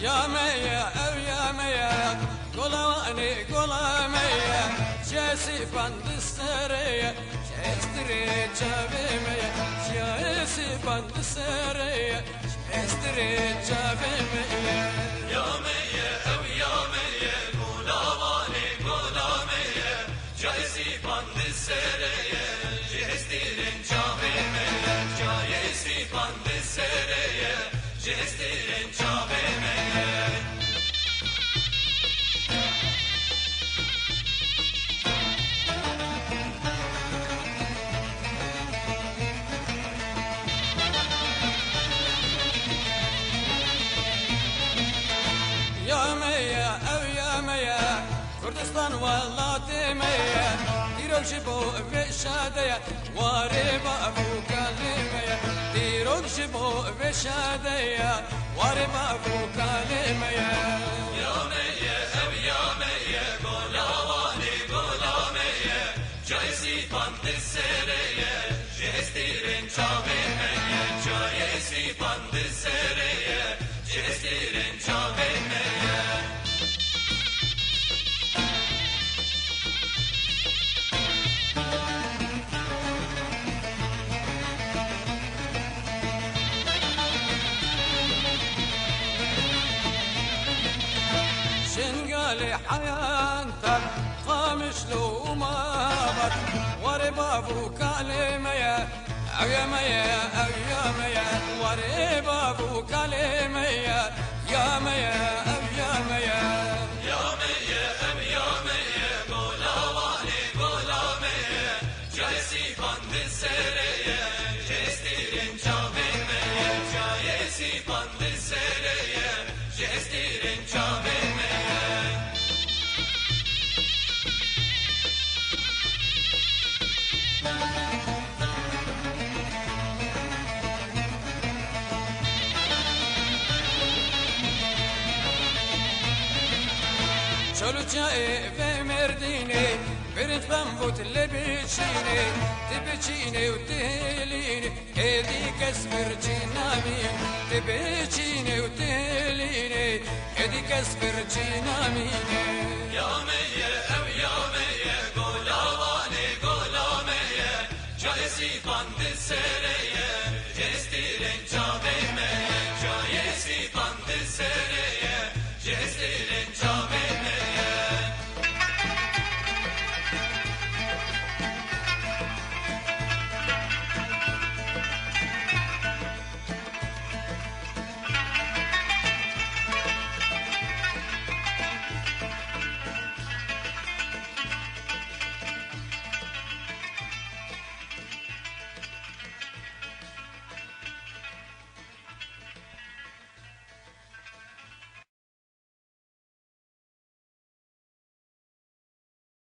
يا ميا او يا ميا قلاني قلا ميا جاسي بند السرية جاستري جابي ميا جاسي بند السرية جاستري جابي ميا يا ميا او يا ميا قلا ميا جاسي بند السرية جاستري جابي ميا جاسي بند السرية جاستري جابي ميا كردستان والله تيمية ديروك جبو في الشادية وارب أبو كلمية ديروك جبو في الشادية وارب أبو كلمية يا مية أو يا مية قولا مية جايزي بند السرية جهستيرين شابي مية جايزي بند السرية جهستيرين شابي مية شنقالي حيانتك قامش لو ما بط وربابو كلمية أو يا ميا أو يا ميا وربابو كلمية يا ميا أو يا ميا يا ميا أو يا ميا قولا ميا جايسي بند السرية جستيرين شابي ميا جايسي بند السرية جستيرين شابي ميا شلو جاي في مرديني برنت بنبوت اللي بيشيني تبيشيني وتهليني هدي كسبر جنامي تبيشيني وتهليني هدي كسبر جنامي يا مية أو يا مية قولا مية جايسي بند السرية جستيرين شابي مية